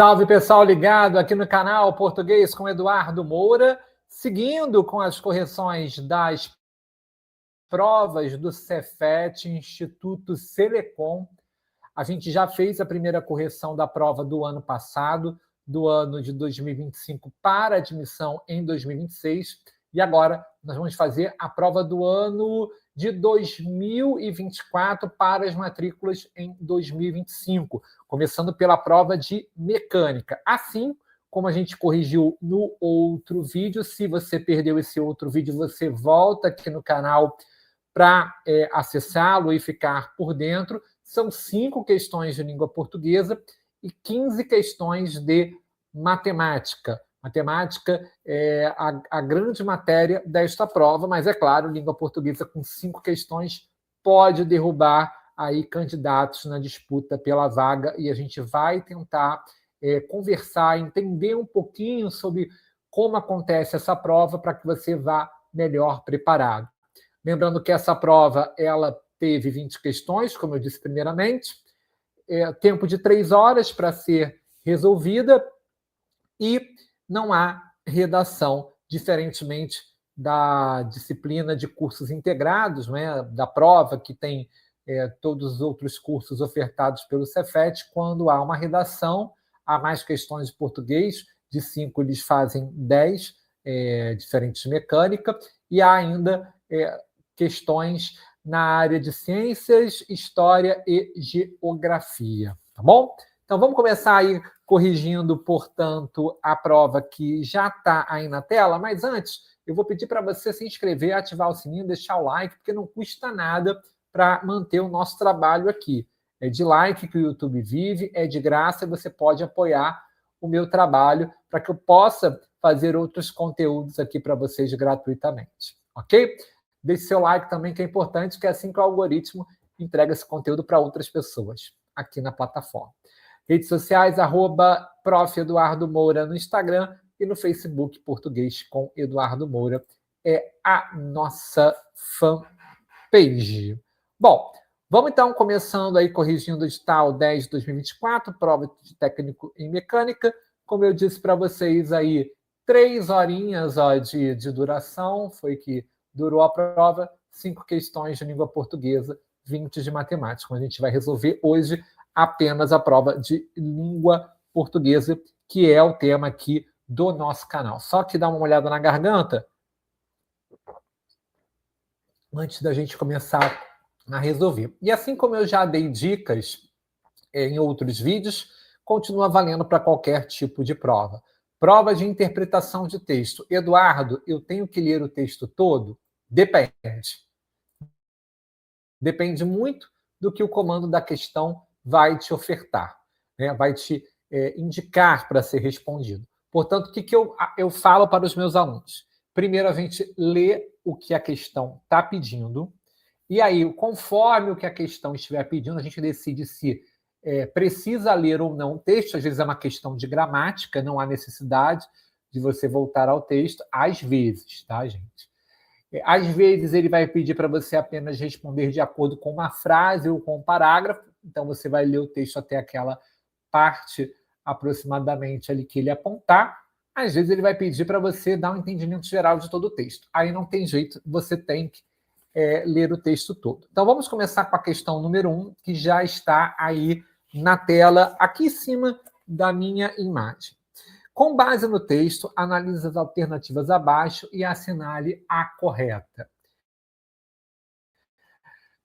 Salve, pessoal ligado aqui no canal Português com Eduardo Moura, seguindo com as correções das provas do Cefet, Instituto Selecom. A gente já fez a primeira correção da prova do ano passado, do ano de 2025 para admissão em 2026, e agora nós vamos fazer a prova do ano de 2024 para as matrículas em 2025, começando pela prova de mecânica. Assim como a gente corrigiu no outro vídeo, se você perdeu esse outro vídeo, você volta aqui no canal para acessá-lo e ficar por dentro. São 5 questões de língua portuguesa e 15 questões de matemática. Matemática é a grande matéria desta prova, mas, é claro, língua portuguesa com 5 questões pode derrubar aí candidatos na disputa pela vaga, e a gente vai tentar conversar, entender um pouquinho sobre como acontece essa prova para que você vá melhor preparado. Lembrando que essa prova ela teve 20 questões, como eu disse primeiramente, tempo de 3 horas para ser resolvida, e não há redação, diferentemente da disciplina de cursos integrados, né, da prova, que tem todos os outros cursos ofertados pelo Cefet. Quando há uma redação, há mais questões de português, de 5 eles fazem 10, diferentes de mecânica, e há ainda questões na área de ciências, história e geografia, tá bom? Então, vamos começar aí corrigindo, portanto, a prova que já está aí na tela, mas antes, eu vou pedir para você se inscrever, ativar o sininho, deixar o like, porque não custa nada para manter o nosso trabalho aqui. É de like que o YouTube vive, é de graça, e você pode apoiar o meu trabalho para que eu possa fazer outros conteúdos aqui para vocês gratuitamente, ok? Deixe seu like também, que é importante, que é assim que o algoritmo entrega esse conteúdo para outras pessoas aqui na plataforma. Redes sociais, @Prof. Eduardo Moura no Instagram, e no Facebook, Português com Eduardo Moura, é a nossa fanpage. Bom, vamos então começando aí corrigindo o edital 10 de 2024, prova de técnico em mecânica. Como eu disse para vocês aí, 3 horinhas de duração, foi que durou a prova, 5 questões de língua portuguesa, 20 de matemática. A gente vai resolver hoje apenas a prova de língua portuguesa, que é o tema aqui do nosso canal. Só que dá uma olhada na garganta antes da gente começar a resolver. E assim como eu já dei dicas em outros vídeos, continua valendo para qualquer tipo de prova. Prova de interpretação de texto. Eduardo, eu tenho que ler o texto todo? Depende. Depende muito do que o comando da questão vai te ofertar, né? Vai te indicar para ser respondido. Portanto, o que eu falo para os meus alunos? Primeiro, a gente lê o que a questão está pedindo, e aí, conforme o que a questão estiver pedindo, a gente decide se precisa ler ou não o texto. Às vezes é uma questão de gramática, não há necessidade de você voltar ao texto, às vezes, tá, gente? Às vezes ele vai pedir para você apenas responder de acordo com uma frase ou com um parágrafo, então você vai ler o texto até aquela parte aproximadamente ali que ele apontar. Às vezes ele vai pedir para você dar um entendimento geral de todo o texto. Aí não tem jeito, você tem que ler o texto todo. Então vamos começar com a questão número 1, que já está aí na tela, aqui em cima da minha imagem. Com base no texto, analise as alternativas abaixo e assinale a correta.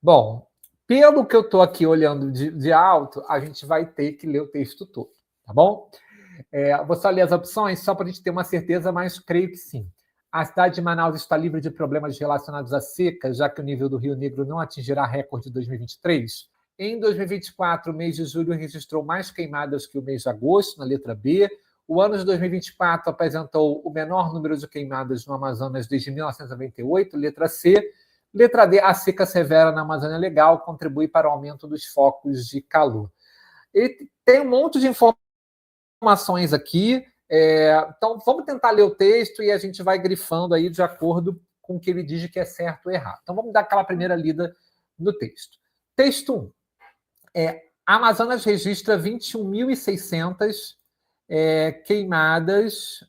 Bom, pelo que eu estou aqui olhando de alto, a gente vai ter que ler o texto todo, tá bom? Vou só ler as opções, só para a gente ter uma certeza, mas creio que sim. A cidade de Manaus está livre de problemas relacionados à seca, já que o nível do Rio Negro não atingirá recorde de 2023. Em 2024, o mês de julho registrou mais queimadas que o mês de agosto, na letra B. O ano de 2024 apresentou o menor número de queimadas no Amazonas desde 1998, letra C. Letra D, a seca severa na Amazônia Legal contribui para o aumento dos focos de calor. Ele tem um monte de informações aqui, então vamos tentar ler o texto e a gente vai grifando aí de acordo com o que ele diz que é certo ou errado. Então vamos dar aquela primeira lida no texto. Texto 1. Amazonas registra 21.600 queimadas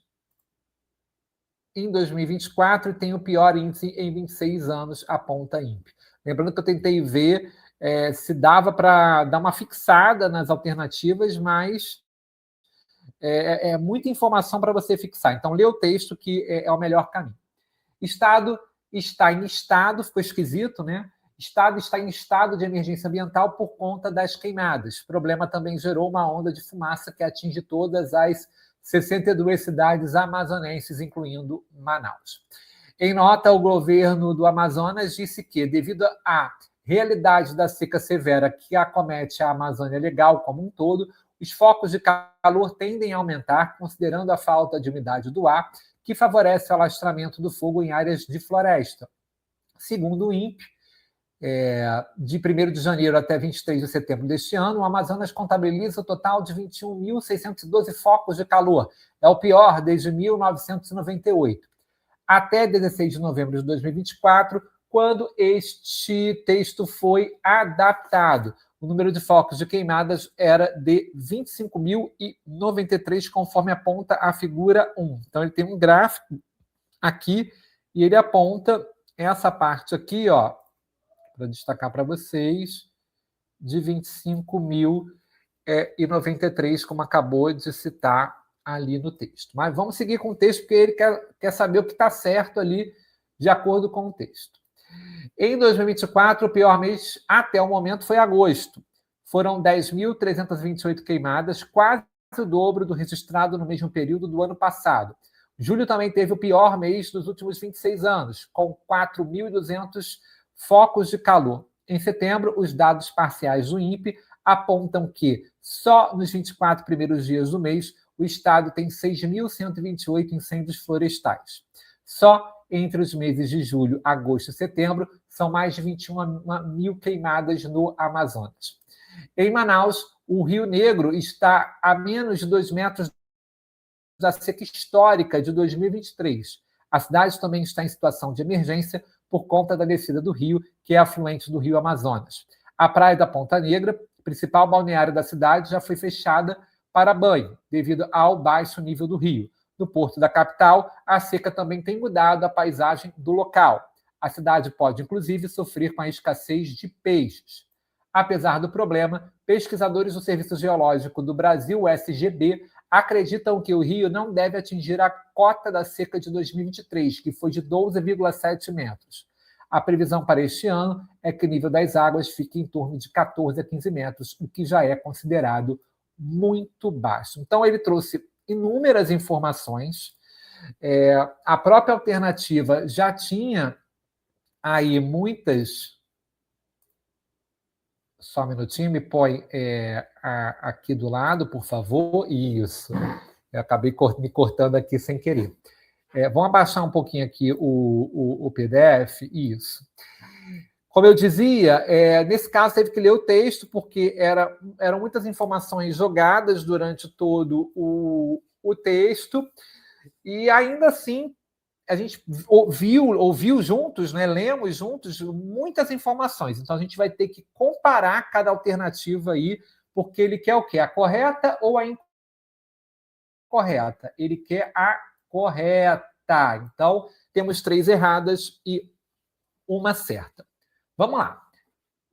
em 2024 e tem o pior índice em 26 anos, aponta a INPE. Lembrando que eu tentei ver se dava para dar uma fixada nas alternativas, mas é muita informação para você fixar. Então, lê o texto, que é o melhor caminho. Estado está em estado, ficou esquisito, né? Estado está em estado de emergência ambiental por conta das queimadas. O problema também gerou uma onda de fumaça que atinge todas as 62 cidades amazonenses, incluindo Manaus. Em nota, o governo do Amazonas disse que, devido à realidade da seca severa que acomete a Amazônia Legal como um todo, os focos de calor tendem a aumentar, considerando a falta de umidade do ar, que favorece o alastramento do fogo em áreas de floresta. Segundo o INPE, de 1º de janeiro até 23 de setembro deste ano, o Amazonas contabiliza o total de 21.612 focos de calor. É o pior desde 1998. Até 16 de novembro de 2024, quando este texto foi adaptado. O número de focos de queimadas era de 25.093, conforme aponta a figura 1. Então, ele tem um gráfico aqui e ele aponta essa parte aqui, ó, para destacar para vocês, de 25.093, como acabou de citar ali no texto. Mas vamos seguir com o texto, porque ele quer saber o que está certo ali, de acordo com o texto. Em 2024, o pior mês até o momento foi agosto. Foram 10.328 queimadas, quase o dobro do registrado no mesmo período do ano passado. Julho também teve o pior mês dos últimos 26 anos, com 4.200 focos de calor. Em setembro, os dados parciais do INPE apontam que, só nos 24 primeiros dias do mês, o estado tem 6.128 incêndios florestais. Só entre os meses de julho, agosto e setembro, são mais de 21 mil queimadas no Amazonas. Em Manaus, o Rio Negro está a menos de 2 metros da seca histórica de 2023. A cidade também está em situação de emergência por conta da descida do rio, que é afluente do rio Amazonas. A Praia da Ponta Negra, principal balneário da cidade, já foi fechada para banho, devido ao baixo nível do rio. No porto da capital, a seca também tem mudado a paisagem do local. A cidade pode, inclusive, sofrer com a escassez de peixes. Apesar do problema, pesquisadores do Serviço Geológico do Brasil, o SGB, acreditam que o rio não deve atingir a cota da seca de 2023, que foi de 12,7 metros. A previsão para este ano é que o nível das águas fique em torno de 14 a 15 metros, o que já é considerado muito baixo. Então, ele trouxe inúmeras informações. A própria alternativa já tinha aí muitas... Só um minutinho, me põe aqui do lado, por favor. Isso. Eu acabei me cortando aqui sem querer. Vamos abaixar um pouquinho aqui o PDF. Isso. Como eu dizia, nesse caso teve que ler o texto, porque eram muitas informações jogadas durante todo o texto, e ainda assim a gente ouviu juntos, né, lemos juntos muitas informações. Então, a gente vai ter que comparar cada alternativa aí, porque ele quer o quê? A correta ou a incorreta? Ele quer a correta. Então, temos 3 erradas e uma certa. Vamos lá.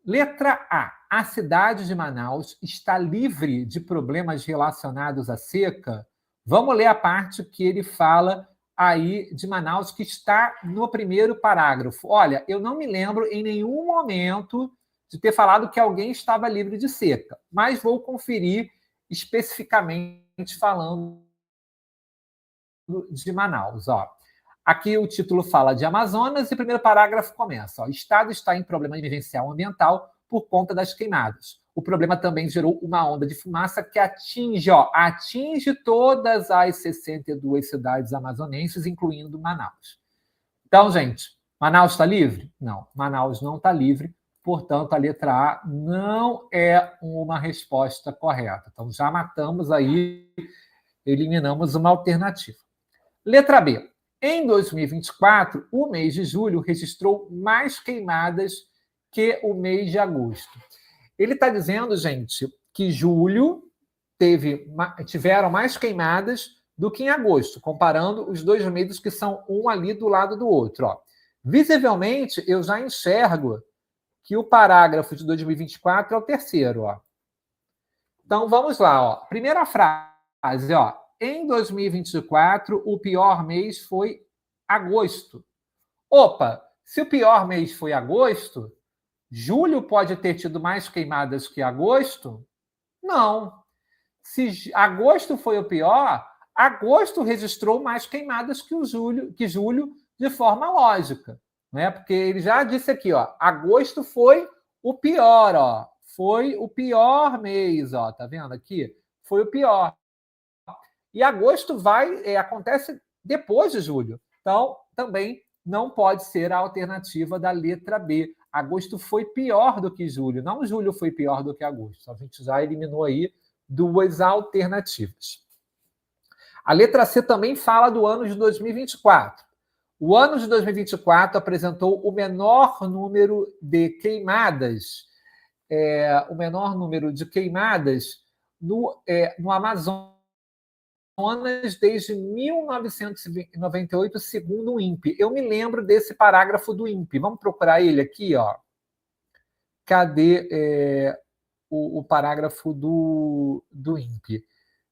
Letra A. A cidade de Manaus está livre de problemas relacionados à seca? Vamos ler a parte que ele fala aí de Manaus, que está no primeiro parágrafo. Olha, eu não me lembro em nenhum momento de ter falado que alguém estava livre de seca, mas vou conferir especificamente falando de Manaus. Ó. Aqui o título fala de Amazonas e o primeiro parágrafo começa. Ó, o estado está em problema emergencial ambiental por conta das queimadas. O problema também gerou uma onda de fumaça que atinge todas as 62 cidades amazonenses, incluindo Manaus. Então, gente, Manaus está livre? Não, Manaus não está livre, portanto, a letra A não é uma resposta correta. Então, já matamos aí, eliminamos uma alternativa. Letra B. Em 2024, o mês de julho registrou mais queimadas que o mês de agosto. Ele está dizendo, gente, que julho tiveram mais queimadas do que em agosto, comparando os dois meses que são um ali do lado do outro. Ó. Visivelmente, eu já enxergo que o parágrafo de 2024 é o terceiro. Ó. Então, vamos lá. Ó. Primeira frase. Ó. Em 2024, o pior mês foi agosto. Opa, se o pior mês foi agosto, julho pode ter tido mais queimadas que agosto? Não. Se agosto foi o pior, agosto registrou mais queimadas que julho, de forma lógica, né? Porque ele já disse aqui, ó, agosto foi o pior, ó, foi o pior mês, ó, tá vendo aqui? Foi o pior. E agosto acontece depois de julho, então também não pode ser a alternativa da letra B. Agosto foi pior do que julho, não julho foi pior do que agosto. A gente já eliminou aí duas alternativas. A letra C também fala do ano de 2024. O ano de 2024 apresentou o menor número de queimadas, no Amazonas desde 1998, segundo o INPE. Eu me lembro desse parágrafo do INPE. Vamos procurar ele aqui, ó. Cadê o parágrafo do INPE?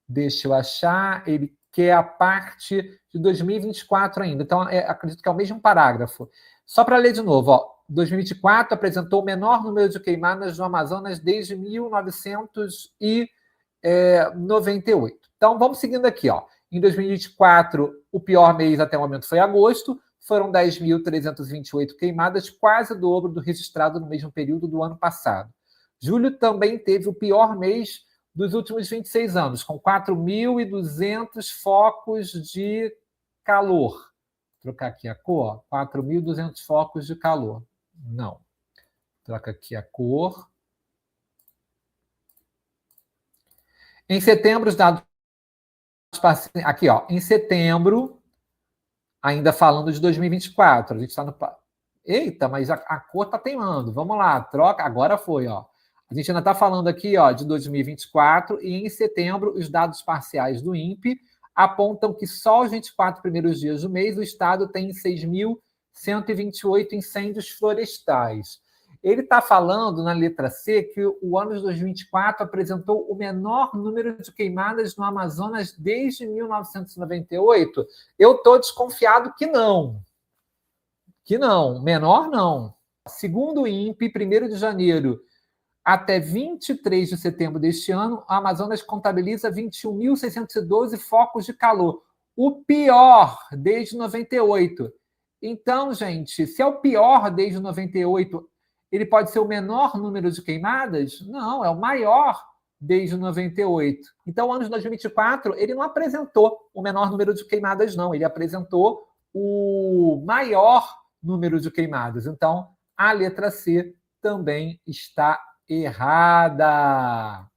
Deixa eu achar. Ele quer a parte de 2024 ainda. Então, acredito que é o mesmo parágrafo. Só para ler de novo, ó. 2024 apresentou o menor número de queimadas no Amazonas desde 1998. Então, vamos seguindo aqui. Ó. Em 2024, o pior mês até o momento foi agosto. Foram 10.328 queimadas, quase o dobro do registrado no mesmo período do ano passado. Julho também teve o pior mês dos últimos 26 anos, com 4.200 focos de calor. Vou trocar aqui a cor. 4.200 focos de calor. Não. Troca aqui a cor. Em setembro, os dados... Aqui, ó. Em setembro, ainda falando de 2024, a gente está no... Eita, mas a cor está teimando. Vamos lá, troca. Agora foi, ó. A gente ainda está falando aqui, ó, de 2024, e em setembro, os dados parciais do INPE apontam que só os 24 primeiros dias do mês o estado tem 6.128 incêndios florestais. Ele está falando, na letra C, que o ano de 2024 apresentou o menor número de queimadas no Amazonas desde 1998. Eu estou desconfiado que não. Que não. Menor, não. Segundo o INPE, 1º de janeiro até 23 de setembro deste ano, o Amazonas contabiliza 21.612 focos de calor. O pior desde 98. Então, gente, se é o pior desde 98, ele pode ser o menor número de queimadas? Não, é o maior desde 98. Então, o ano de 2024, ele não apresentou o menor número de queimadas, não. Ele apresentou o maior número de queimadas. Então, a letra C também está errada.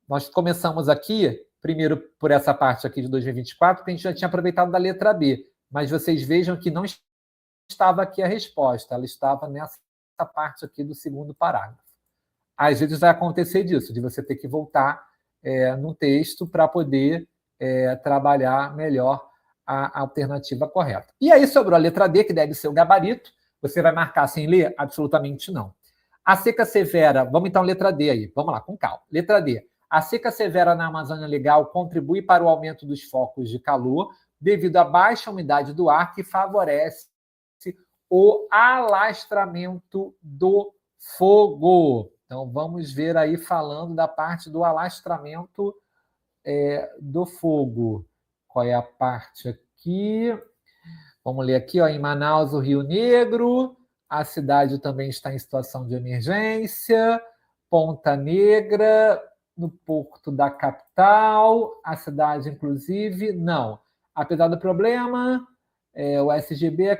Nós começamos aqui, primeiro por essa parte aqui de 2024, porque a gente já tinha aproveitado da letra B, mas vocês vejam que não estava aqui a resposta, ela estava nessa parte aqui do segundo parágrafo. Às vezes vai acontecer disso, de você ter que voltar no texto para poder trabalhar melhor a alternativa correta. E aí sobrou a letra D, que deve ser o gabarito. Você vai marcar sem ler? Absolutamente não. A seca severa, vamos então letra D aí, vamos lá, com calma. Letra D. A seca severa na Amazônia Legal contribui para o aumento dos focos de calor devido à baixa umidade do ar que favorece o alastramento do fogo. Então, vamos ver aí falando da parte do alastramento do fogo. Qual é a parte aqui? Vamos ler aqui, ó, em Manaus, o Rio Negro. A cidade também está em situação de emergência. Ponta Negra, no porto da capital. A cidade, inclusive, não. Apesar do problema, o SGB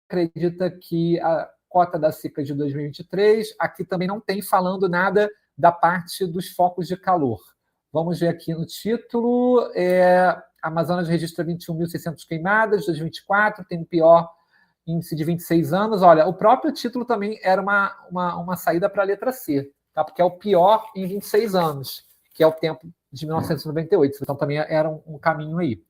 acredita que a cota da seca de 2023, aqui também não tem falando nada da parte dos focos de calor. Vamos ver aqui no título. Amazonas registra 21.600 queimadas, 2024, tem o pior índice de 26 anos. Olha, o próprio título também era uma saída para a letra C. tá? Porque é o pior em 26 anos, que é o tempo de 1998. Então, também era um caminho aí.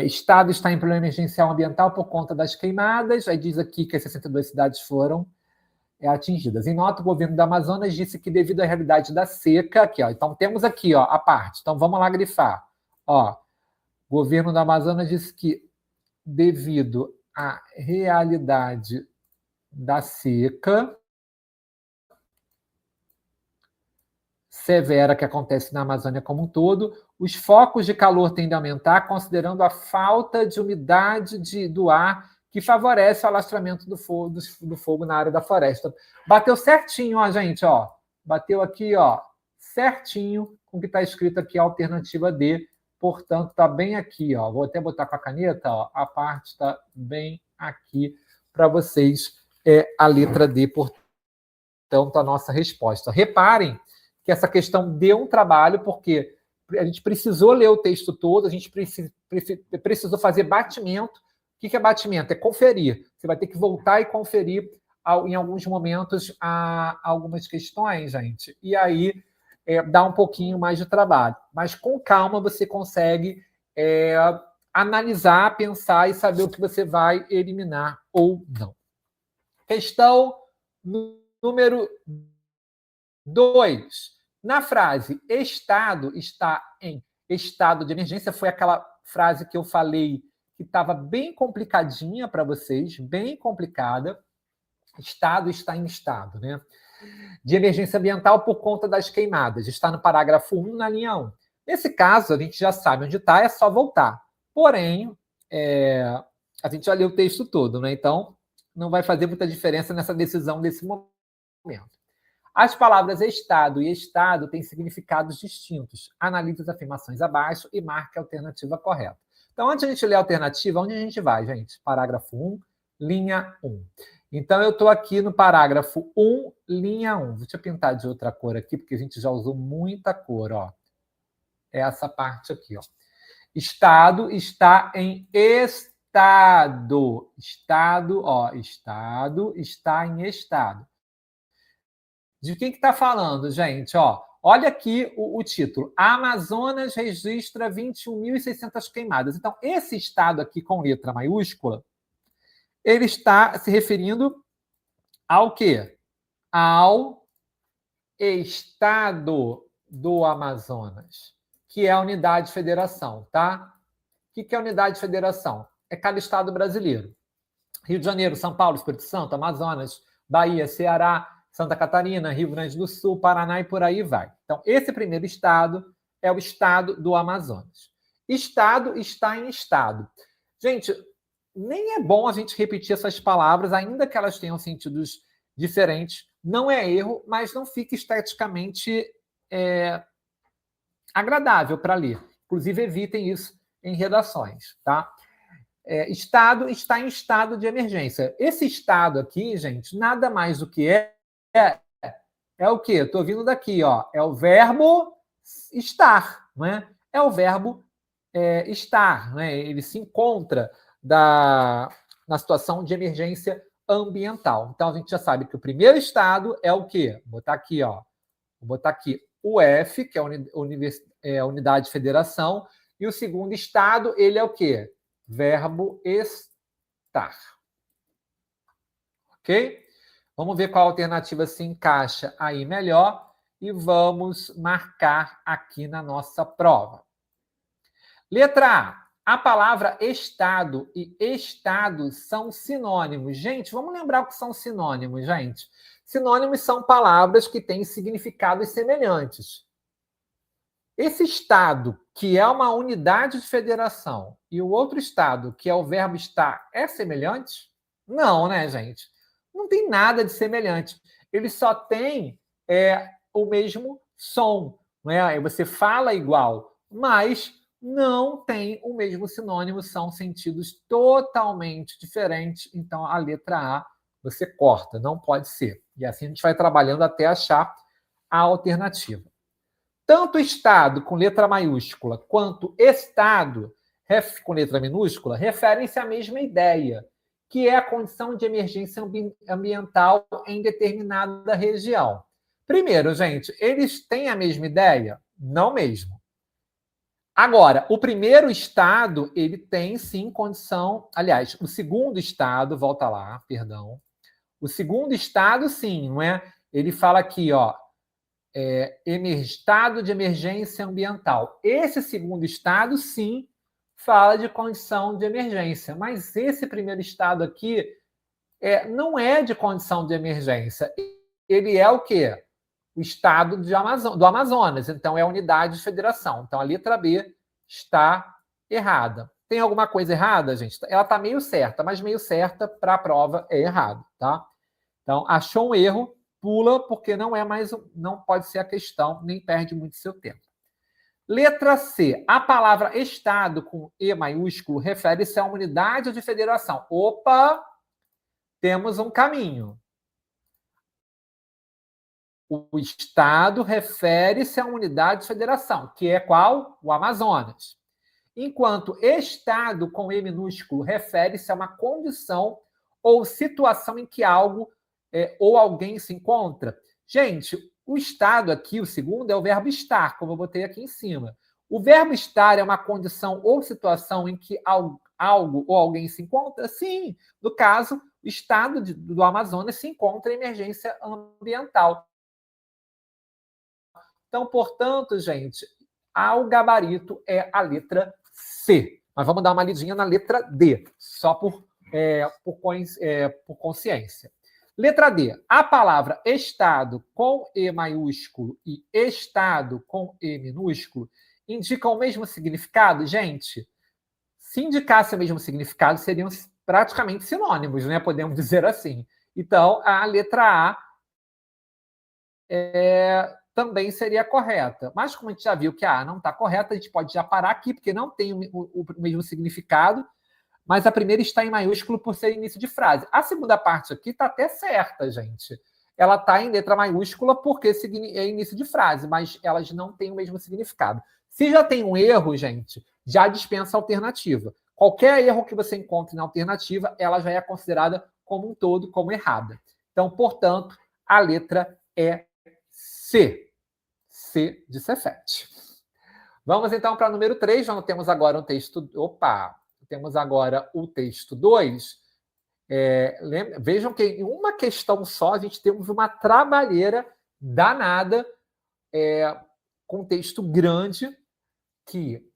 Estado está em problema emergencial ambiental por conta das queimadas. Aí diz aqui que as 62 cidades foram atingidas. Em nota, o governo do Amazonas disse que devido à realidade da seca, aqui, ó, então temos aqui, ó, a parte. Então vamos lá grifar. Ó, o governo do Amazonas disse que devido à realidade da seca severa que acontece na Amazônia como um todo, os focos de calor tendem a aumentar, considerando a falta de umidade do ar que favorece o alastramento do fogo na área da floresta. Bateu certinho, ó, gente, ó. Bateu aqui, ó, certinho com o que está escrito aqui, a alternativa D. Portanto, está bem aqui, ó. Vou até botar com a caneta, ó. A parte está bem aqui para vocês. É a letra D, portanto, a nossa resposta. Reparem que essa questão deu um trabalho, porque a gente precisou ler o texto todo, a gente precisou fazer batimento. O que é batimento? É conferir. Você vai ter que voltar e conferir em alguns momentos algumas questões, gente. E aí dá um pouquinho mais de trabalho. Mas com calma você consegue analisar, pensar e saber o que você vai eliminar ou não. Questão número 2. Na frase Estado está em estado de emergência, foi aquela frase que eu falei que estava bem complicadinha para vocês, bem complicada. Estado está em estado, né? De emergência ambiental por conta das queimadas. Está no parágrafo 1, na linha 1. Nesse caso, a gente já sabe onde está, é só voltar. Porém, a gente já leu o texto todo, né? Então, não vai fazer muita diferença nessa decisão desse momento. As palavras Estado e Estado têm significados distintos. Analise as afirmações abaixo e marque a alternativa correta. Então, antes de a gente ler a alternativa, onde a gente vai, gente? Parágrafo 1, linha 1. Então, eu estou aqui no parágrafo 1, linha 1. Deixa eu pintar de outra cor aqui, porque a gente já usou muita cor, ó. É essa parte aqui, ó. Estado está em estado. Estado, ó. Estado está em estado. De quem que está falando, gente? Ó, olha aqui o título. A Amazonas registra 21.600 queimadas. Então, esse estado aqui com letra maiúscula, ele está se referindo ao quê? Ao estado do Amazonas, que é a unidade de federação, tá? O que é a unidade de federação? É cada estado brasileiro. Rio de Janeiro, São Paulo, Espírito Santo, Amazonas, Bahia, Ceará, Santa Catarina, Rio Grande do Sul, Paraná e por aí vai. Então, esse primeiro estado é o estado do Amazonas. Estado está em estado. Gente, nem é bom a gente repetir essas palavras, ainda que elas tenham sentidos diferentes. Não é erro, mas não fica esteticamente agradável para ler. Inclusive, evitem isso em redações, tá? Estado está em estado de emergência. Esse estado aqui, gente, nada mais do que é o quê? Estou vindo daqui, ó. É o verbo estar, né? É o verbo estar, né? Ele se encontra na situação de emergência ambiental. Então, a gente já sabe que o primeiro estado é o quê? Vou botar aqui, ó. Vou botar aqui o F, que é a unidade de federação, e o segundo estado, ele é o quê? Verbo estar. Ok? Vamos ver qual alternativa se encaixa aí melhor e vamos marcar aqui na nossa prova. Letra A. A palavra estado e estado são sinônimos. Gente, vamos lembrar o que são sinônimos, gente. Sinônimos são palavras que têm significados semelhantes. Esse estado, que é uma unidade de federação, e o outro estado, que é o verbo estar, é semelhante? Não, né, gente? Não tem nada de semelhante. Ele só tem o mesmo som. Né? Você fala igual, mas não tem o mesmo sinônimo, são sentidos totalmente diferentes. Então, a letra A você corta, não pode ser. E assim a gente vai trabalhando até achar a alternativa. Tanto estado com letra maiúscula quanto estado com letra minúscula referem-se à mesma ideia, que é a condição de emergência ambiental em determinada região. Primeiro, gente, eles têm a mesma ideia? Não mesmo. Agora, o primeiro estado, ele tem sim condição. Aliás, o segundo estado, volta lá, perdão. O segundo estado, sim, não é? Ele fala aqui, ó, estado de emergência ambiental. Esse segundo estado, sim, fala de condição de emergência. Mas esse primeiro estado aqui não é de condição de emergência. Ele é o quê? O estado do Amazonas. Então, é a unidade de federação. Então, a letra B está errada. Tem alguma coisa errada, gente? Ela está meio certa, mas meio certa para a prova é errado, tá? Então, achou um erro, pula, porque não pode ser a questão, nem perde muito seu tempo. Letra C. A palavra Estado com E maiúsculo refere-se a uma unidade de federação. Opa! Temos um caminho. O Estado refere-se a uma unidade de federação, que é qual? O Amazonas. Enquanto Estado com E minúsculo refere-se a uma condição ou situação em que algo ou alguém se encontra. Gente, o estado aqui, o segundo, é o verbo estar, como eu botei aqui em cima. O verbo estar é uma condição ou situação em que algo ou alguém se encontra? Sim. No caso, o estado do Amazonas se encontra em emergência ambiental. Então, portanto, gente, o gabarito é a letra C. Mas vamos dar uma lidinha na letra D, só por consciência. Letra D. A palavra Estado com E maiúsculo e Estado com E minúsculo indicam o mesmo significado? Gente, se indicasse o mesmo significado, seriam praticamente sinônimos, né? Podemos dizer assim. Então, a letra A também seria correta. Mas, como a gente já viu que a A não está correta, a gente pode já parar aqui, porque não tem o mesmo significado. Mas a primeira está em maiúsculo por ser início de frase. A segunda parte aqui está até certa, gente. Ela está em letra maiúscula porque é início de frase, mas elas não têm o mesmo significado. Se já tem um erro, gente, já dispensa a alternativa. Qualquer erro que você encontre na alternativa, ela já é considerada como um todo, como errada. Então, portanto, a letra é C. C de Cefete. Vamos, então, para o número 3. Já temos agora um texto... Opa! Temos agora o texto 2. Vejam que em uma questão só a gente temos uma trabalheira danada com um texto grande que,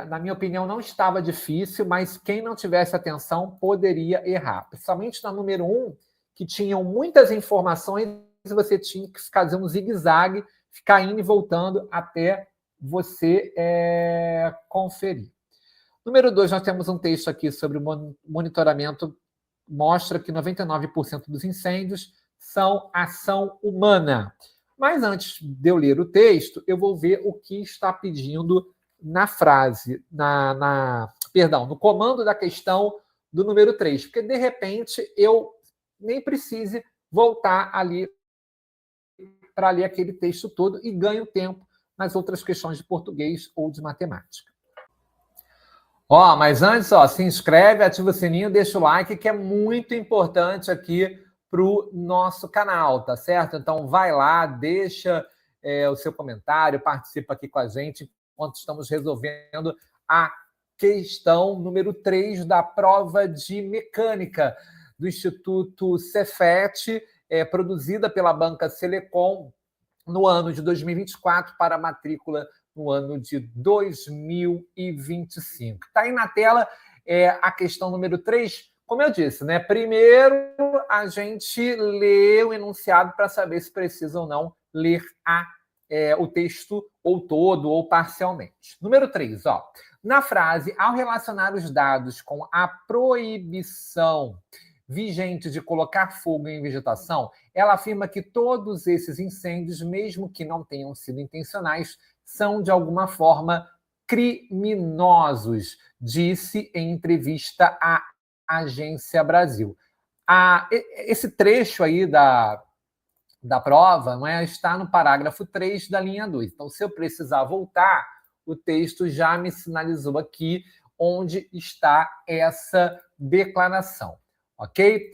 na minha opinião, não estava difícil, mas quem não tivesse atenção poderia errar. Principalmente na número 1, que tinham muitas informações e você tinha que fazer um zigue-zague, ficar indo e voltando até você conferir. Número 2, nós temos um texto aqui sobre o monitoramento, mostra que 99% dos incêndios são ação humana. Mas antes de eu ler o texto, eu vou ver o que está pedindo na frase, no comando da questão do número 3, porque, de repente, eu nem precise voltar ali para ler aquele texto todo e ganho tempo nas outras questões de português ou de matemática. Mas antes, se inscreve, ativa o sininho, deixa o like, que é muito importante aqui para o nosso canal, tá certo? Então, vai lá, deixa o seu comentário, participa aqui com a gente, enquanto estamos resolvendo a questão número 3 da prova de mecânica do Instituto Cefete, produzida pela Banca Selecom no ano de 2024 para a matrícula no ano de 2025. Está aí na tela a questão número 3. Como eu disse, né? Primeiro a gente lê o enunciado para saber se precisa ou não ler o texto ou todo ou parcialmente. Número 3, na frase, ao relacionar os dados com a proibição vigente de colocar fogo em vegetação, ela afirma que todos esses incêndios, mesmo que não tenham sido intencionais, são, de alguma forma, criminosos, disse em entrevista à Agência Brasil. Esse trecho aí da prova está no parágrafo 3 da linha 2. Então, se eu precisar voltar, o texto já me sinalizou aqui onde está essa declaração. ok?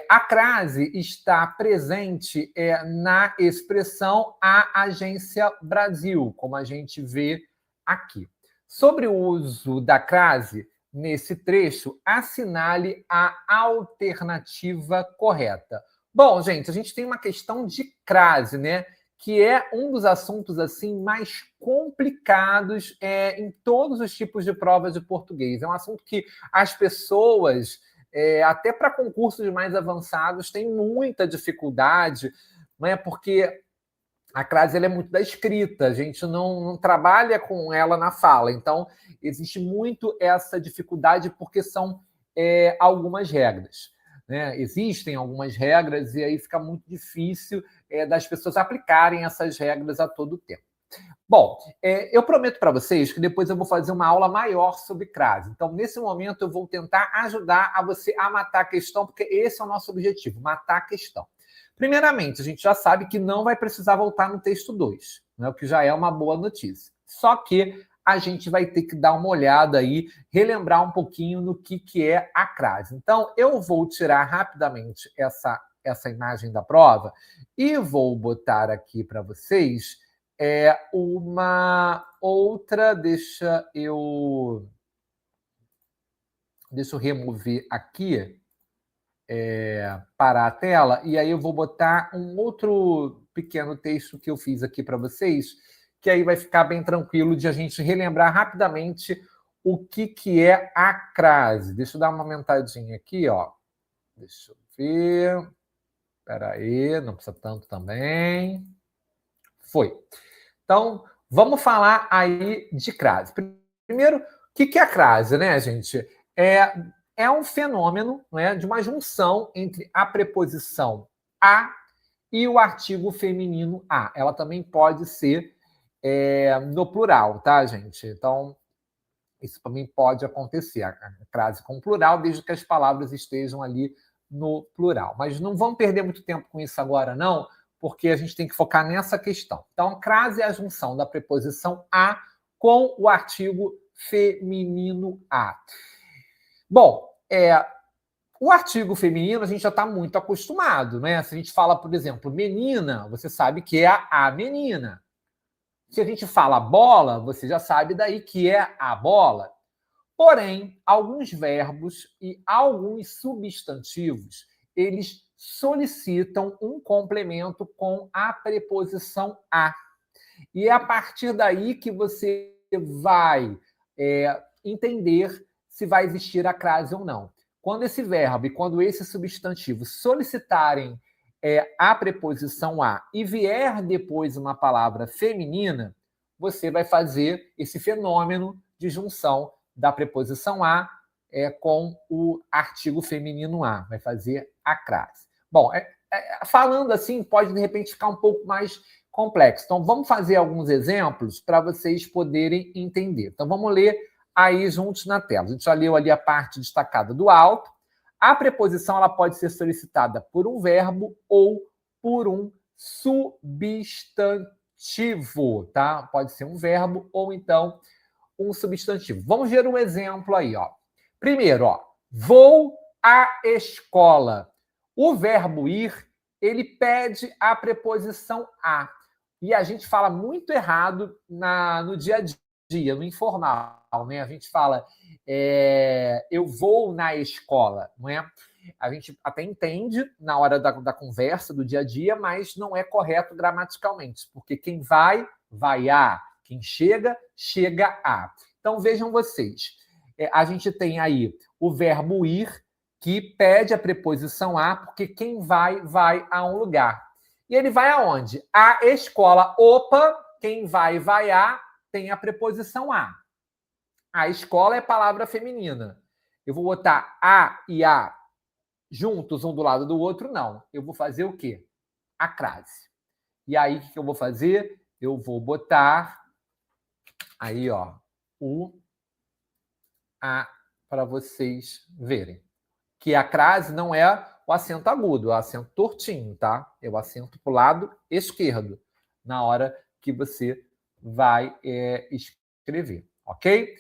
A crase está presente na expressão a Agência Brasil, como a gente vê aqui. Sobre o uso da crase, nesse trecho, assinale a alternativa correta. Bom, gente, a gente tem uma questão de crase, né? Que é um dos assuntos assim mais complicados em todos os tipos de provas de português. É um assunto que as pessoas, até para concursos mais avançados, têm muita dificuldade, né? Porque a crase ela é muito da escrita, a gente não trabalha com ela na fala. Então, existe muito essa dificuldade porque são algumas regras. Né? Existem algumas regras e aí fica muito difícil das pessoas aplicarem essas regras a todo tempo. Bom, eu prometo para vocês que depois eu vou fazer uma aula maior sobre crase. Então, nesse momento, eu vou tentar ajudar a você a matar a questão, porque esse é o nosso objetivo, matar a questão. Primeiramente, a gente já sabe que não vai precisar voltar no texto 2, né, o que já é uma boa notícia. Só que a gente vai ter que dar uma olhada aí, relembrar um pouquinho no que é a crase. Então, eu vou tirar rapidamente essa imagem da prova e vou botar aqui para vocês uma outra. Deixa eu remover aqui. Parar a tela, e aí eu vou botar um outro pequeno texto que eu fiz aqui para vocês, que aí vai ficar bem tranquilo de a gente relembrar rapidamente o que é a crase. Deixa eu dar uma aumentadinha aqui, ó. Deixa eu ver. Espera aí, não precisa tanto também. Foi. Então, vamos falar aí de crase. Primeiro, o que é a crase, né, gente? É um fenômeno, né, de uma junção entre a preposição a e o artigo feminino a. Ela também pode ser no plural, tá, gente? Então, isso também pode acontecer, a crase com plural, desde que as palavras estejam ali no plural. Mas não vamos perder muito tempo com isso agora, não, porque a gente tem que focar nessa questão. Então, crase é a junção da preposição a com o artigo feminino a. Bom, o artigo feminino a gente já está muito acostumado, né? Se a gente fala, por exemplo, menina, você sabe que é a menina. Se a gente fala bola, você já sabe daí que é a bola. Porém, alguns verbos e alguns substantivos, eles solicitam um complemento com a preposição a. E é a partir daí que você vai entender se vai existir a crase ou não. Quando esse verbo e quando esse substantivo solicitarem a preposição a e vier depois uma palavra feminina, você vai fazer esse fenômeno de junção da preposição a com o artigo feminino a. Vai fazer a crase. Bom, falando assim, pode de repente ficar um pouco mais complexo. Então, vamos fazer alguns exemplos para vocês poderem entender. Então, vamos ler aí juntos na tela. A gente já leu ali a parte destacada do alto. A preposição ela pode ser solicitada por um verbo ou por um substantivo, tá? Pode ser um verbo ou então um substantivo. Vamos ver um exemplo aí, ó. Primeiro, ó, vou à escola. O verbo ir, ele pede a preposição a. E a gente fala muito errado no dia a dia, no informal, né? A gente fala, eu vou na escola, não é? A gente até entende na hora da conversa, do dia a dia, mas não é correto gramaticalmente, porque quem vai, vai a. Quem chega, chega a. Então, vejam vocês, a gente tem aí o verbo ir, que pede a preposição a, porque quem vai, vai a um lugar. E ele vai aonde? A escola. Opa, quem vai, vai a, tem a preposição a. A escola é palavra feminina. Eu vou botar a e a juntos, um do lado do outro? Não. Eu vou fazer o quê? A crase. E aí, o que eu vou fazer? Eu vou botar aí, ó, o a para vocês verem. Que a crase não é o acento agudo, é o acento tortinho, tá? É o acento para o lado esquerdo, na hora que você vai escrever, ok?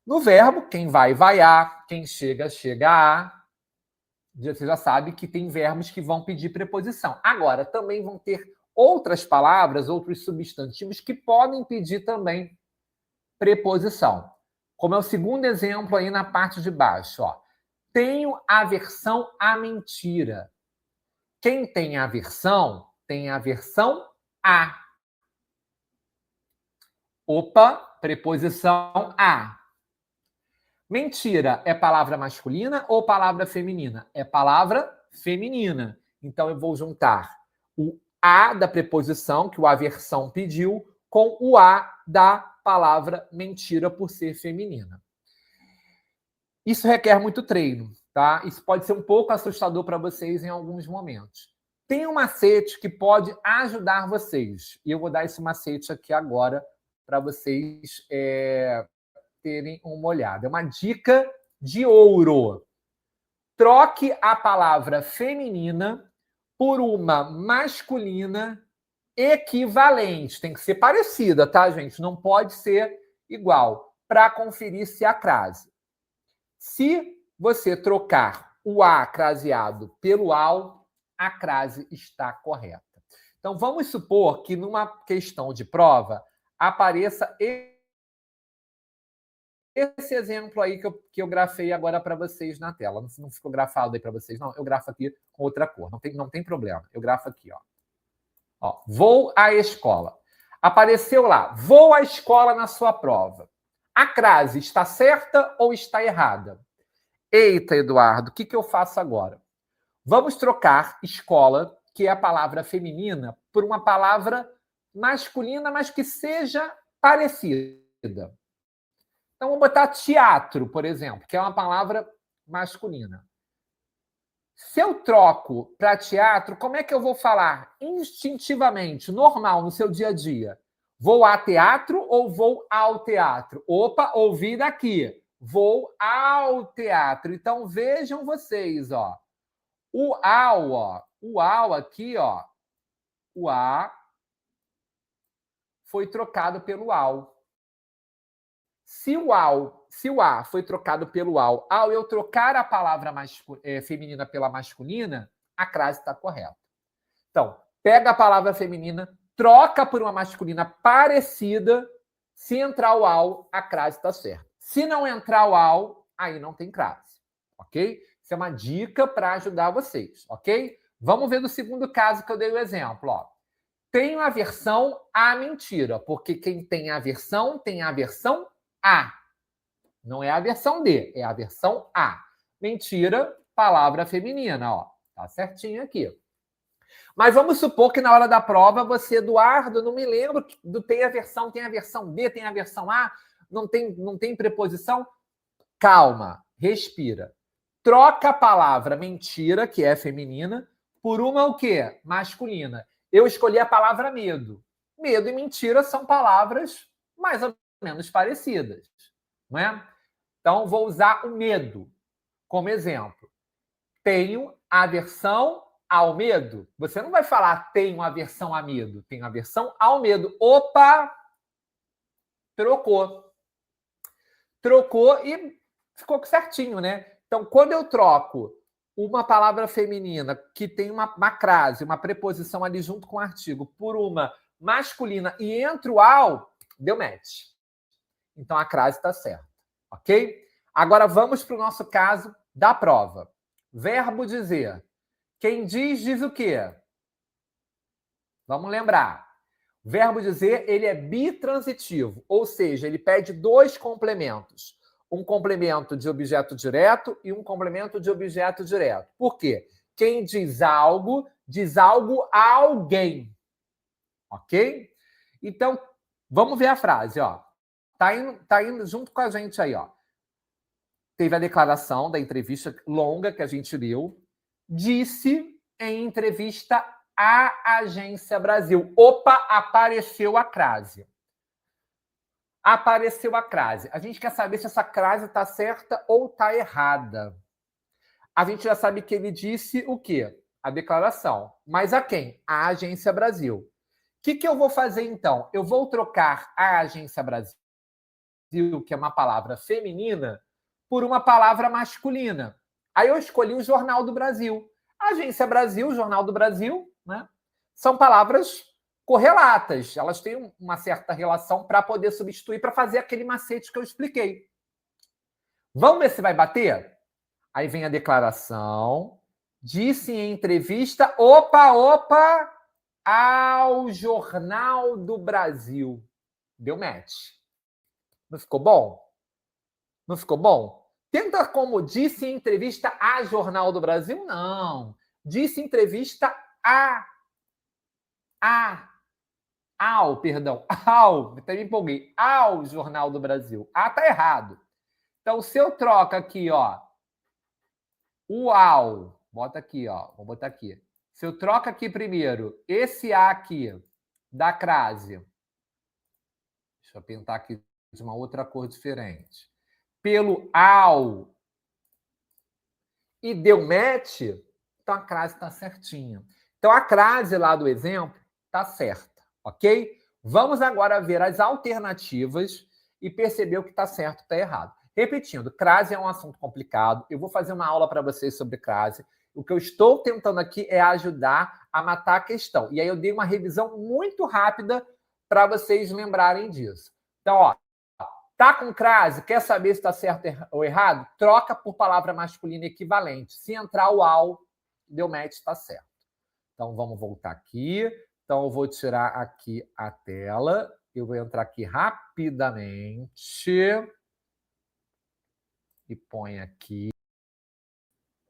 No verbo, quem vai, vai a, quem chega, chega a. Você já sabe que tem verbos que vão pedir preposição. Agora, também vão ter outras palavras, outros substantivos que podem pedir também preposição. Como é o segundo exemplo aí na parte de baixo, ó. Tenho aversão à mentira. Quem tem aversão a. Opa, preposição a. Mentira é palavra masculina ou palavra feminina? É palavra feminina. Então eu vou juntar o a da preposição, que o aversão pediu, com o a da palavra mentira, por ser feminina. Isso requer muito treino, tá? Isso pode ser um pouco assustador para vocês em alguns momentos. Tem um macete que pode ajudar vocês. E eu vou dar esse macete aqui agora para vocês terem uma olhada. É uma dica de ouro. Troque a palavra feminina por uma masculina equivalente. Tem que ser parecida, tá, gente? Não pode ser igual, para conferir se a crase. Se você trocar o a craseado pelo ao, a crase está correta. Então, vamos supor que numa questão de prova apareça esse exemplo aí que eu grafei agora para vocês na tela. Não ficou grafado aí para vocês, não. Eu grafo aqui com outra cor. Não tem problema. Eu grafo aqui, ó. Vou à escola. Apareceu lá, vou à escola na sua prova. A crase está certa ou está errada? Eita, Eduardo, o que eu faço agora? Vamos trocar escola, que é a palavra feminina, por uma palavra masculina, mas que seja parecida. Então, vou botar teatro, por exemplo, que é uma palavra masculina. Se eu troco para teatro, como é que eu vou falar instintivamente, normal, no seu dia a dia? Vou a teatro ou vou ao teatro? Opa, ouvi daqui. Vou ao teatro. Então, vejam vocês, ó. O ao aqui, ó. O a foi trocado pelo ao. Se o a foi trocado pelo ao eu trocar a palavra feminina pela masculina, a crase está correta. Então, pega a palavra feminina, troca por uma masculina parecida. Se entrar o ao, a crase está certa. Se não entrar o ao, aí não tem crase. Ok? Isso é uma dica para ajudar vocês. Ok? Vamos ver do segundo caso que eu dei o exemplo. Ó. Tenho aversão à mentira, porque quem tem aversão a. Não é a versão D, é a versão a. Mentira, palavra feminina, ó. Tá certinho aqui. Mas vamos supor que na hora da prova você, Eduardo, não me lembro do tem a versão B, tem a versão A, não tem preposição. Calma, respira. Troca a palavra mentira, que é feminina, por uma o quê? Masculina. Eu escolhi a palavra medo. Medo e mentira são palavras mais ou menos parecidas, não é? Então, vou usar o medo como exemplo. Tenho aversão ao medo. Você não vai falar tenho aversão a medo. Tenho aversão ao medo. Opa! Trocou. Trocou e ficou certinho, né? Então, quando eu troco uma palavra feminina que tem uma crase, uma preposição ali junto com o artigo, por uma masculina e entro ao, deu match. Então, a crase está certa. Ok? Agora, vamos para o nosso caso da prova. Verbo dizer. Quem diz o quê? Vamos lembrar. O verbo dizer, ele é bitransitivo, ou seja, ele pede dois complementos. Um complemento de objeto direto e um complemento de objeto direto. Por quê? Quem diz algo a alguém. Ok? Então, vamos ver a frase, ó. Tá indo junto com a gente aí, ó. Teve a declaração da entrevista longa que a gente leu. Disse em entrevista à Agência Brasil. Opa, apareceu a crase. Apareceu a crase. A gente quer saber se essa crase está certa ou está errada. A gente já sabe que ele disse o quê? A declaração. Mas a quem? A Agência Brasil. O que eu vou fazer, então? Eu vou trocar a Agência Brasil, que é uma palavra feminina, por uma palavra masculina. Aí eu escolhi o Jornal do Brasil. Agência Brasil, Jornal do Brasil, né? São palavras correlatas. Elas têm uma certa relação para poder substituir, para fazer aquele macete que eu expliquei. Vamos ver se vai bater? Aí vem a declaração. Disse em entrevista, opa, ao Jornal do Brasil. Deu match. Não ficou bom? Não ficou bom? Tenta como disse em entrevista a Jornal do Brasil? Não. Disse em entrevista até me empolguei, ao Jornal do Brasil. Tá errado. Então, se eu troco aqui, ó, o ao, bota aqui, ó, vou botar aqui. Se eu troco aqui primeiro, esse A aqui, da crase, deixa eu pintar aqui de uma outra cor diferente, pelo ao, e deu match, então a crase está certinha. Então, a crase lá do exemplo está certa, ok? Vamos agora ver as alternativas e perceber o que está certo e está errado. Repetindo, crase é um assunto complicado. Eu vou fazer uma aula para vocês sobre crase. O que eu estou tentando aqui é ajudar a matar a questão. E aí eu dei uma revisão muito rápida para vocês lembrarem disso. Então, ó, tá com crase, quer saber se está certo ou errado? Troca por palavra masculina equivalente. Se entrar o ao, deu match, está certo. Então, vamos voltar aqui. Então, eu vou tirar aqui a tela. Eu vou entrar aqui rapidamente. E põe aqui.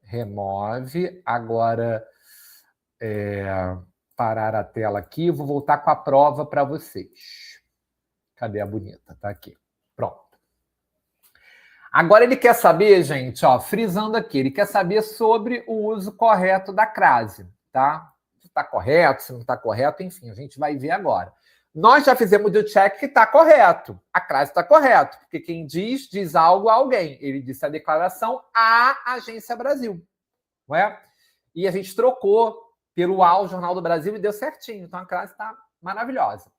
Remove. Agora, parar a tela aqui. Vou voltar com a prova para vocês. Cadê a bonita? Tá aqui. Pronto. Agora ele quer saber, gente, ó, frisando aqui, ele quer saber sobre o uso correto da crase, tá? Se está correto, se não está correto, enfim, a gente vai ver agora. Nós já fizemos o check que está correto. A crase está correta, porque quem diz algo a alguém. Ele disse a declaração à Agência Brasil, não é? E a gente trocou pelo ao Jornal do Brasil e deu certinho. Então a crase está maravilhosa.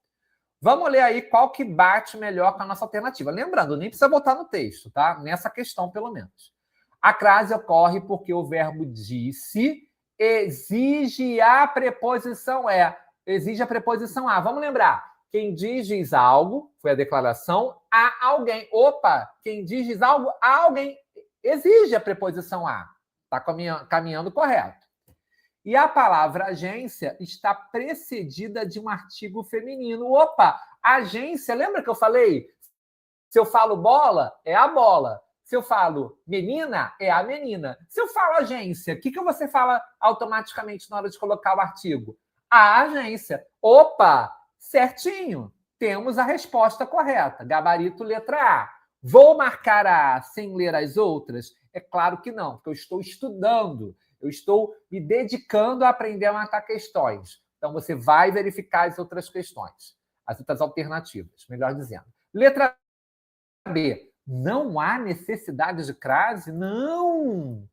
Vamos ler aí qual que bate melhor com a nossa alternativa. Lembrando, nem precisa botar no texto, tá? Nessa questão, pelo menos. A crase ocorre porque o verbo disse exige a preposição é. Exige a preposição a. Vamos lembrar. Quem diz algo, foi a declaração, a alguém. Opa, quem diz algo a alguém exige a preposição a. Está caminhando correto. E a palavra agência está precedida de um artigo feminino. Opa, agência, lembra que eu falei? Se eu falo bola, é a bola. Se eu falo menina, é a menina. Se eu falo agência, o que você fala automaticamente na hora de colocar o artigo? A agência. Opa, certinho. Temos a resposta correta. Gabarito letra A. Vou marcar a A sem ler as outras? É claro que não, porque eu estou estudando. Eu estou me dedicando a aprender a matar questões. Então, você vai verificar as outras questões, as outras alternativas, melhor dizendo. Letra B. Não há necessidade de crase? Não!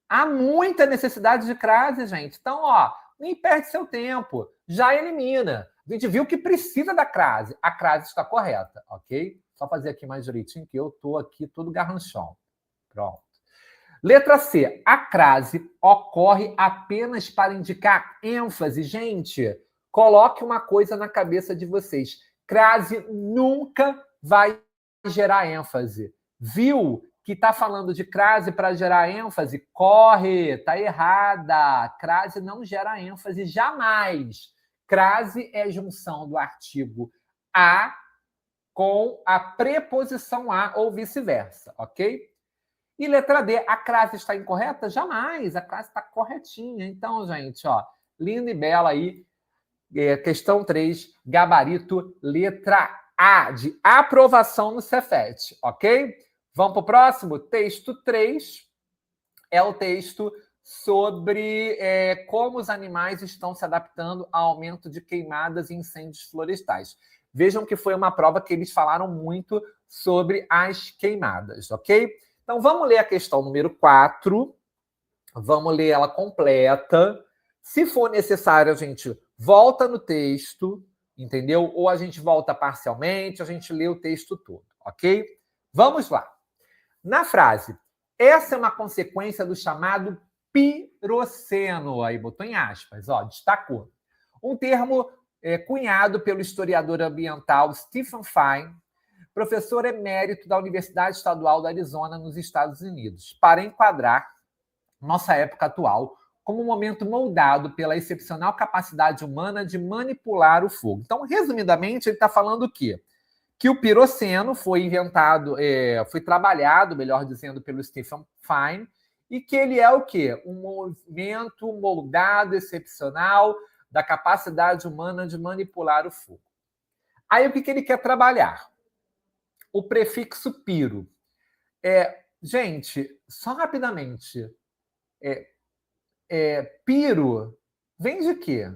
Há muita necessidade de crase, gente. Então, ó, nem perde seu tempo. Já elimina. A gente viu que precisa da crase. A crase está correta, ok? Só fazer aqui mais direitinho, que eu estou aqui todo garranchão. Pronto. Letra C. A crase ocorre apenas para indicar ênfase. Gente, coloque uma coisa na cabeça de vocês. Crase nunca vai gerar ênfase. Viu que está falando de crase para gerar ênfase? Corre, está errada. Crase não gera ênfase jamais. Crase é junção do artigo a com a preposição a ou vice-versa, ok? E letra D, a crase está incorreta? Jamais, a crase está corretinha. Então, gente, ó, linda e bela aí. Questão 3, gabarito, letra A, de aprovação no Cefet, ok? Vamos para o próximo? Texto 3 é o texto sobre como os animais estão se adaptando ao aumento de queimadas e incêndios florestais. Vejam que foi uma prova que eles falaram muito sobre as queimadas, ok? Então, vamos ler a questão número 4. Vamos ler ela completa. Se for necessário, a gente volta no texto, entendeu? Ou a gente volta parcialmente, a gente lê o texto todo, ok? Vamos lá. Na frase, Essa é uma consequência do chamado piroceno, aí botou em aspas, ó, destacou. Um termo cunhado pelo historiador ambiental Stephen Fine, professor emérito da Universidade Estadual do Arizona, nos Estados Unidos, para enquadrar nossa época atual como um momento moldado pela excepcional capacidade humana de manipular o fogo. Então, resumidamente, ele está falando o quê? Que o piroceno foi inventado, foi trabalhado, melhor dizendo, pelo Stephen Fine, e que ele é o quê? Um movimento moldado, excepcional, da capacidade humana de manipular o fogo. Aí, o que ele quer trabalhar? O prefixo piro. Gente, só rapidamente, piro vem de quê?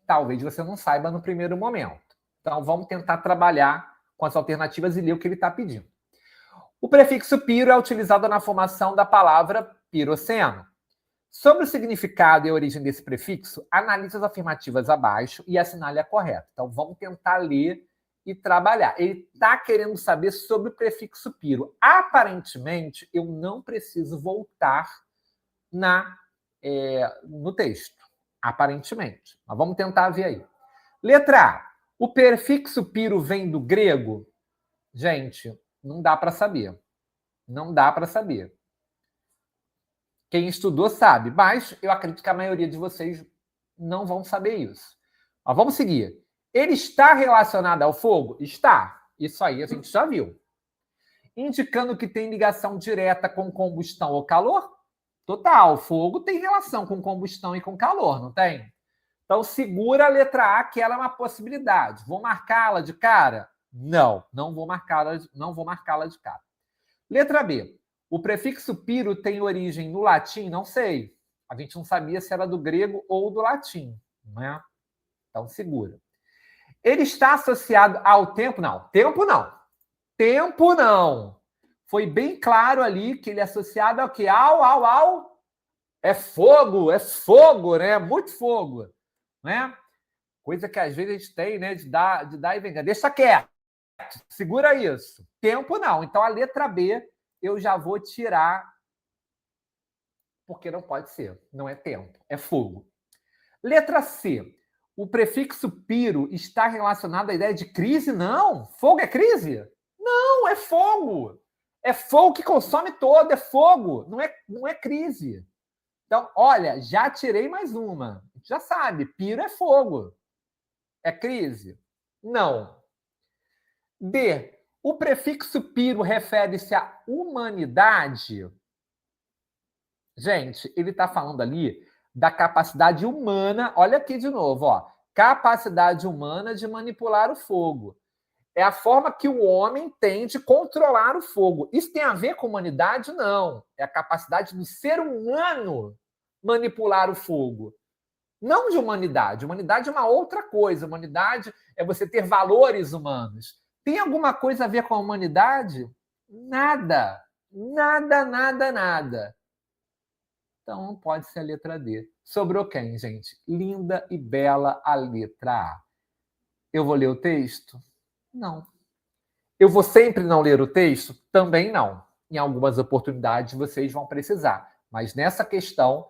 Talvez você não saiba no primeiro momento. Então, vamos tentar trabalhar com as alternativas e ler o que ele está pedindo. O prefixo piro é utilizado na formação da palavra piroceno. Sobre o significado e a origem desse prefixo, analise as afirmativas abaixo e assinale a correta. Então, vamos tentar ler e trabalhar. Ele está querendo saber sobre o prefixo piro. Aparentemente, eu não preciso voltar no texto. Aparentemente. Mas vamos tentar ver aí. Letra A. O prefixo piro vem do grego? Gente, não dá para saber. Não dá para saber. Quem estudou sabe, mas eu acredito que a maioria de vocês não vão saber isso. Mas vamos seguir. Ele está relacionado ao fogo? Está. Isso aí a gente já viu. Indicando que tem ligação direta com combustão ou calor? Total. Fogo tem relação com combustão e com calor, não tem? Então, segura a letra A, que ela é uma possibilidade. Vou marcá-la de cara? Não, não vou marcá-la de cara. Letra B. O prefixo piro tem origem no latim? Não sei. A gente não sabia se era do grego ou do latim, não é? Então, segura. Ele está associado ao tempo? Não. Tempo não. Tempo não. Foi bem claro ali que ele é associado ao quê? Ao... É fogo, né? Muito fogo, né? Coisa que às vezes a gente tem, né? De dar e vender. Deixa quieto. Segura isso. Tempo não. Então, a letra B eu já vou tirar, porque não pode ser. Não é tempo, é fogo. Letra C. O prefixo piro está relacionado à ideia de crise? Não. Fogo é crise? Não, é fogo. É fogo que consome todo, é fogo. Não é crise. Então, olha, já tirei mais uma. Já sabe, piro é fogo. É crise? Não. D. O prefixo piro refere-se à humanidade? Gente, ele está falando ali da capacidade humana. Olha aqui de novo, ó. Capacidade humana de manipular o fogo. É a forma que o homem tem de controlar o fogo. Isso tem a ver com humanidade? Não. É a capacidade do ser humano manipular o fogo. Não de humanidade. Humanidade é uma outra coisa. Humanidade é você ter valores humanos. Tem alguma coisa a ver com a humanidade? Nada. Nada. Então não pode ser a letra D. Sobrou quem, gente? Linda e bela a letra A. Eu vou ler o texto? Não. Eu vou sempre não ler o texto? Também não. Em algumas oportunidades vocês vão precisar. Mas nessa questão,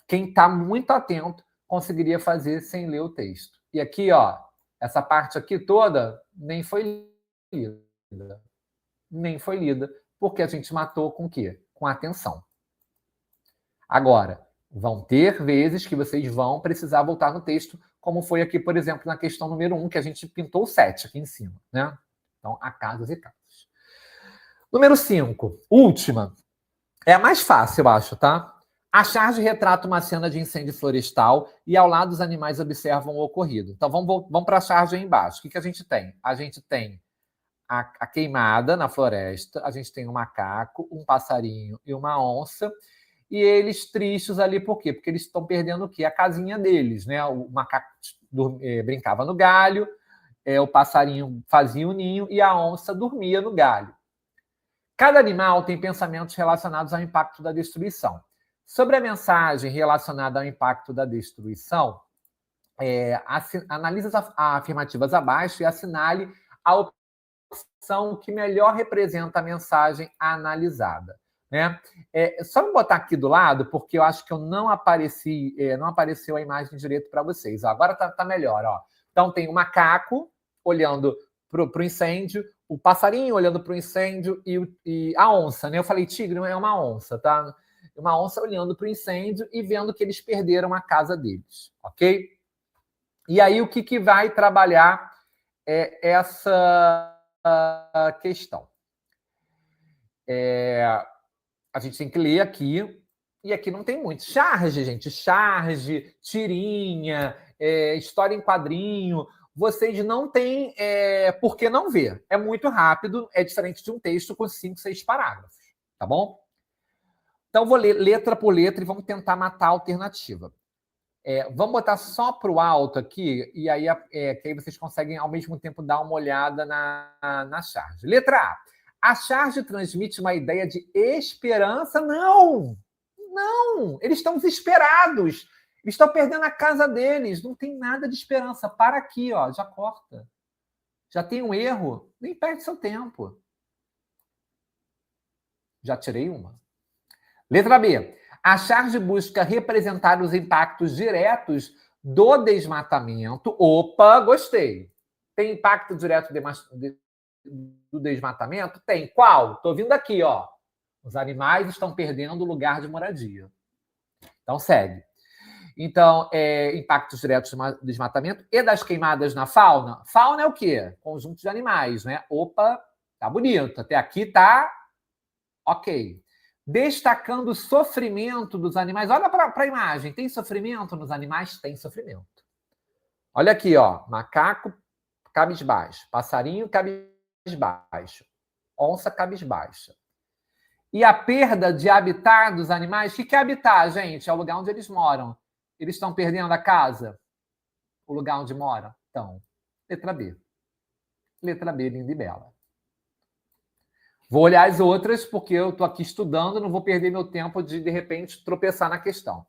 quem está muito atento conseguiria fazer sem ler o texto. E aqui, ó, essa parte aqui toda nem foi lida. Nem foi lida, porque a gente matou com o quê? Com atenção. Agora, vão ter vezes que vocês vão precisar voltar no texto, como foi aqui, por exemplo, na questão número 1, que a gente pintou o 7 aqui em cima, né? Então, há casos e casos. Número 5, última. É a mais fácil, eu acho, tá? A charge retrata uma cena de incêndio florestal e ao lado os animais observam o ocorrido. Então, vamos para a charge aí embaixo. O que a gente tem? A gente tem a queimada na floresta, a gente tem um macaco, um passarinho e uma onça, e eles tristes ali, por quê? Porque eles estão perdendo o quê? A casinha deles, né? O macaco brincava no galho, o passarinho fazia o ninho e a onça dormia no galho. Cada animal tem pensamentos relacionados ao impacto da destruição. Sobre a mensagem relacionada ao impacto da destruição, analise as afirmativas abaixo e assinale a opção que melhor representa a mensagem analisada, né? Só me botar aqui do lado, porque eu acho que eu não apareceu a imagem direito para vocês. Ó, agora tá melhor, ó. Então tem o macaco olhando para o incêndio, o passarinho olhando para o incêndio e a onça, né? Eu falei tigre, não é uma onça, tá? Uma onça olhando para o incêndio e vendo que eles perderam a casa deles, ok? E aí o que vai trabalhar é essa questão. A gente tem que ler aqui, e aqui não tem muito. Charge, gente, charge, tirinha, história em quadrinho. Vocês não têm por que não ver. É muito rápido, é diferente de um texto com 5, 6 parágrafos, tá bom? Então, vou ler letra por letra e vamos tentar matar a alternativa. Vamos botar só para o alto aqui, e aí, que aí vocês conseguem, ao mesmo tempo, dar uma olhada na charge. Letra A. A charge transmite uma ideia de esperança? Não! Não! Eles estão desesperados. Eles estão perdendo a casa deles. Não tem nada de esperança. Para aqui, ó, já corta. Já tem um erro. Nem perde seu tempo. Já tirei uma. Letra B. A charge busca representar os impactos diretos do desmatamento. Opa, gostei. Tem impacto direto do desmatamento? Tem. Qual? Estou vindo aqui, ó. Os animais estão perdendo o lugar de moradia. Então, segue. Então, impactos diretos do desmatamento e das queimadas na fauna. Fauna é o quê? Conjunto de animais, né? Opa, tá bonito. Até aqui tá ok. Destacando o sofrimento dos animais. Olha para a imagem. Tem sofrimento nos animais? Tem sofrimento. Olha aqui, ó. Macaco cabisbaixo. Passarinho cabisbaixo. Onça cabisbaixa. E a perda de habitat dos animais? O que é habitat, gente? É o lugar onde eles moram. Eles estão perdendo a casa? O lugar onde moram? Então, letra B. Letra B, linda e bela. Vou olhar as outras, porque eu estou aqui estudando, não vou perder meu tempo de repente, tropeçar na questão.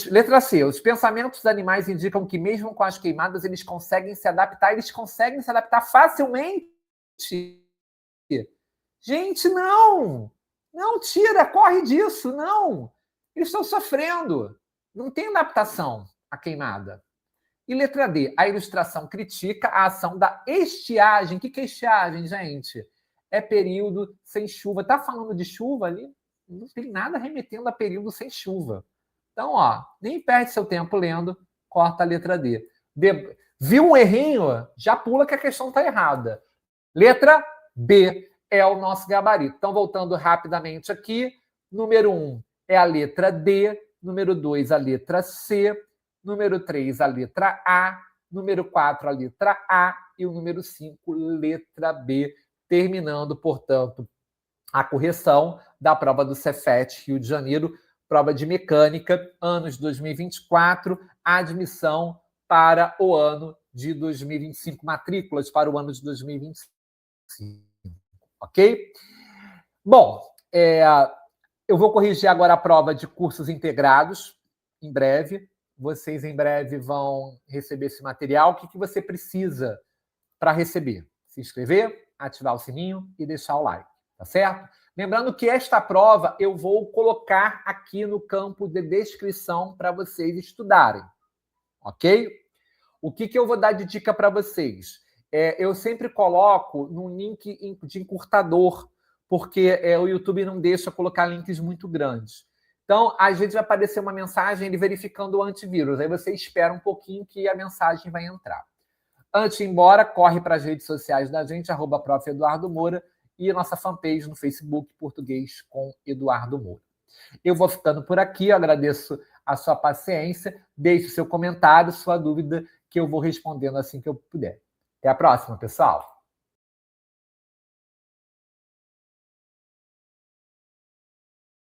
Letra C. Os pensamentos dos animais indicam que, mesmo com as queimadas, eles conseguem se adaptar. Eles conseguem se adaptar facilmente. Gente, não! Não, tira, corre disso, não! Eles estão sofrendo. Não tem adaptação à queimada. E letra D. A ilustração critica a ação da estiagem. O que é estiagem, gente? É período sem chuva. Está falando de chuva ali? Não tem nada remetendo a período sem chuva. Então, ó, nem perde seu tempo lendo, corta a letra D. Viu um errinho? Já pula que a questão está errada. Letra B é o nosso gabarito. Então, voltando rapidamente aqui, número 1 é a letra D, número 2 a letra C, número 3 a letra A, número 4 a letra A e o número 5, letra B, terminando, portanto, a correção da prova do Cefet Rio de Janeiro, prova de mecânica, anos 2024, admissão para o ano de 2025, matrículas para o ano de 2025. Ok? Bom, eu vou corrigir agora a prova de cursos integrados, em breve. Vocês, em breve, vão receber esse material. O que você precisa para receber? Se inscrever, ativar o sininho e deixar o like, tá certo? Lembrando que esta prova eu vou colocar aqui no campo de descrição para vocês estudarem, ok? O que eu vou dar de dica para vocês? Eu sempre coloco num link de encurtador, porque o YouTube não deixa colocar links muito grandes. Então, às vezes vai aparecer uma mensagem ele verificando o antivírus. Aí você espera um pouquinho que a mensagem vai entrar. Antes de ir embora, corre para as redes sociais da gente, @Prof. Eduardo Moura, e a nossa fanpage no Facebook, Português com Eduardo Moura. Eu vou ficando por aqui, eu agradeço a sua paciência, deixe o seu comentário, sua dúvida, que eu vou respondendo assim que eu puder. Até a próxima, pessoal!